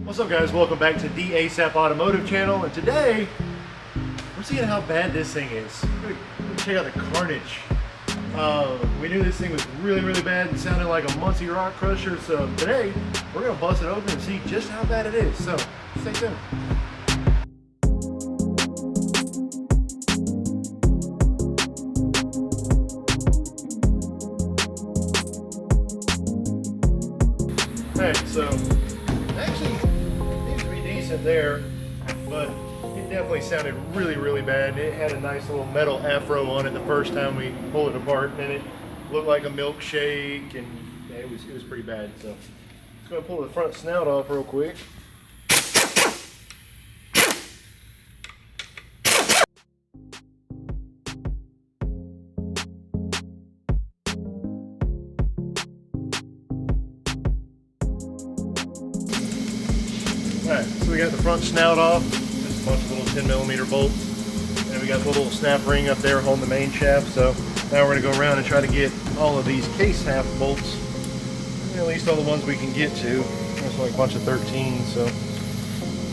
What's up, guys? Welcome back to the ASAP Automotive channel, and today we're seeing how bad this thing is. We're gonna check out the carnage. We knew this thing was really bad and sounded like a Muncie rock crusher, so today we're gonna bust it open and see just how bad it is. So stay tuned. Alright, so actually seems to be decent there, but it definitely sounded really bad. It had a nice little metal afro on it the first time we pulled it apart, and it looked like a milkshake, and yeah, it was pretty bad. So let's go and pull the front snout off real quick. Alright, so we got the front snout off, just a bunch of little 10mm bolts, and we got the little snap ring up there holding the main shaft. So now we're going to go around and try to get all of these case half bolts, at least all the ones we can get to. There's like a bunch of 13s, so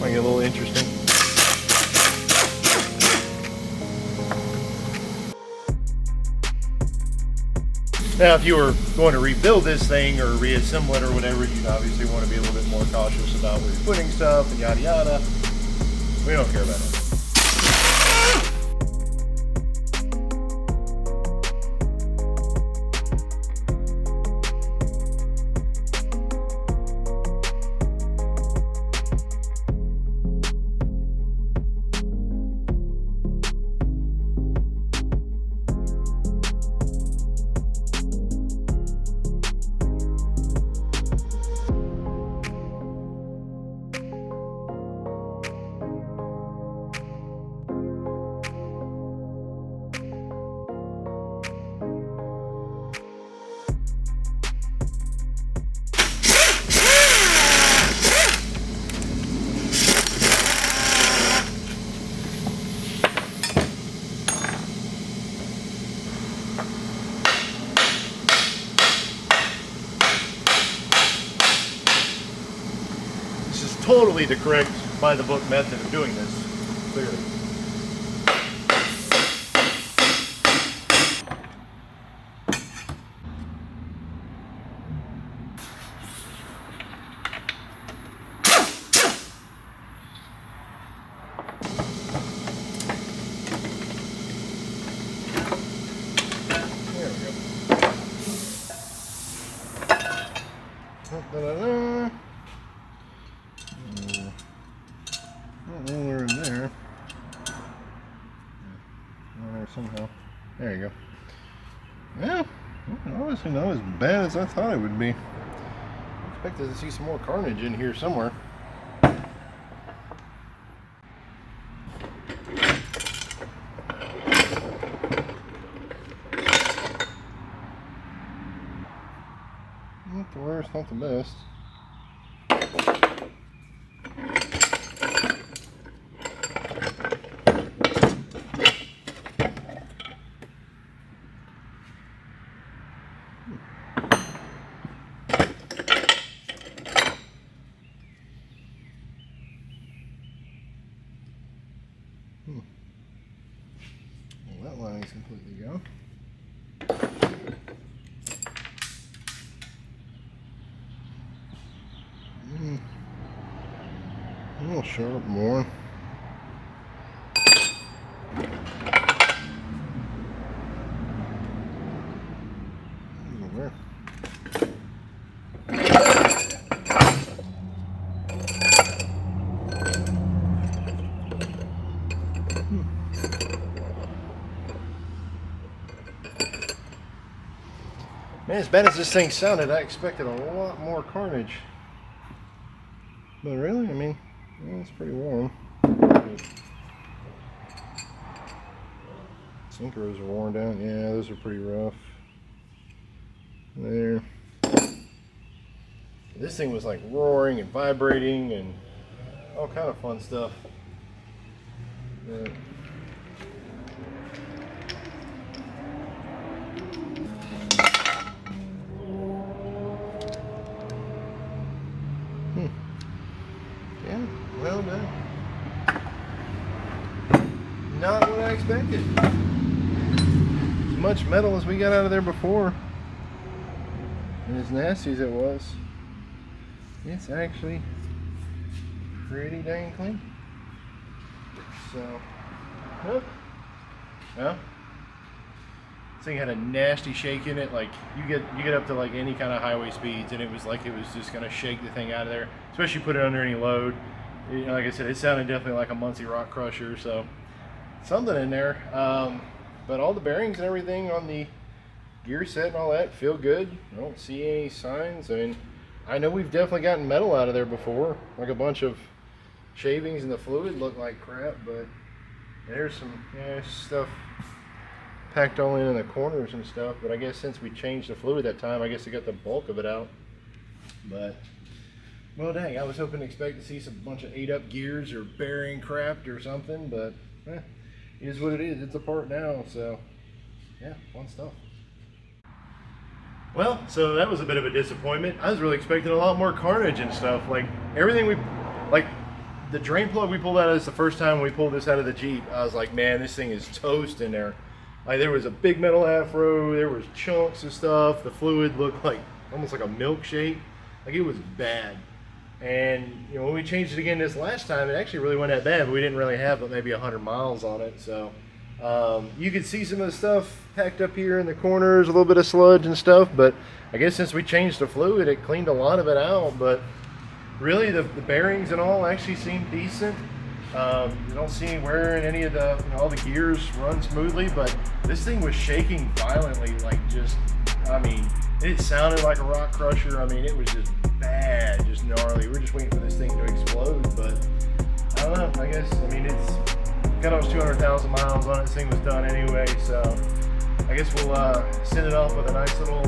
might get a little interesting. Now, if you were going to rebuild this thing or reassemble it or whatever, you'd obviously want to be a little bit more cautious about where you're putting stuff and yada yada. We don't care about it. Totally the correct by the book method of doing this, clearly. There we go. Da-da-da. Anywhere in there. There somehow. There you go. Yeah, obviously not as bad as I thought it would be. I expected to see some more carnage in here somewhere. Not the worst, not the best. Well, that lining is completely gone. A little sharp more. There. Man, as bad as this thing sounded, I expected a lot more carnage. But really, I mean, yeah, it's pretty warm. Sinkers are worn down. Yeah, those are pretty rough. There. This thing was like roaring and vibrating and all kind of fun stuff. Yeah. Yeah, well done. Not what I expected. As much metal as we got out of there before, and as nasty as it was, it's actually pretty dang clean. So, well, this thing had a nasty shake in it. Like you get up to like any kind of highway speeds, and it was like it was just gonna shake the thing out of there. Especially put it under any load. You know, like I said, it sounded definitely like a Muncie rock crusher. So something in there. But all the bearings and everything on the gear set and all that feel good. I don't see any signs. I mean, I know we've definitely gotten metal out of there before, like a bunch of shavings, and the fluid looked like crap, but there's some stuff packed all in the corners and stuff. But I guess since we changed the fluid that time, I guess it got the bulk of it out. But well, dang, I was hoping to expect to see some bunch of ate up gears or bearing crap or something, but it is what it is. It's a part now, so yeah, fun stuff. Well, so that was a bit of a disappointment. I was really expecting a lot more carnage and stuff. Like everything like the drain plug we pulled out of this the first time we pulled this out of the Jeep, I was like, man, this thing is toast in there. Like there was a big metal afro, there was chunks of stuff. The fluid looked like almost like a milkshake. Like it was bad. And you know, when we changed it again this last time, it actually really wasn't that bad, but we didn't really have but maybe 100 miles on it. So you could see some of the stuff packed up here in the corners, a little bit of sludge and stuff, but I guess since we changed the fluid, it cleaned a lot of it out. But really the bearings and all actually seem decent. You don't see any wear in any of the, you know, all the gears run smoothly, but this thing was shaking violently, like just, I mean, it sounded like a rock crusher. I mean, it was just bad, just gnarly. We're just waiting for this thing to explode, but I don't know, I guess, I mean, it's got almost 200,000 miles on it. This thing was done anyway, so I guess we'll send it off with a nice little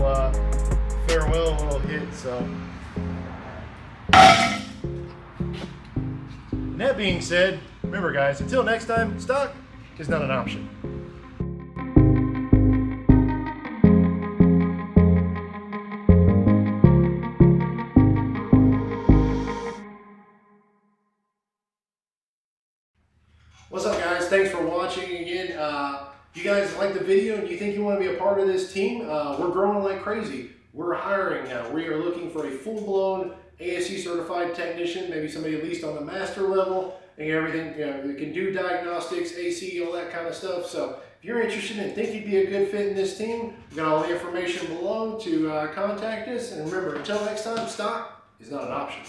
farewell little hit. So, and that being said, remember guys, until next time, stock is not an option. What's up guys, thanks for watching again. If you guys like the video and you think you want to be a part of this team, we're growing like crazy. We're hiring now. We are looking for a full-blown ASE certified technician, maybe somebody at least on the master level, and everything, you know, that can do diagnostics, AC, all that kind of stuff. So if you're interested and think you'd be a good fit in this team, we've got all the information below to contact us. And remember, until next time, stock is not an option.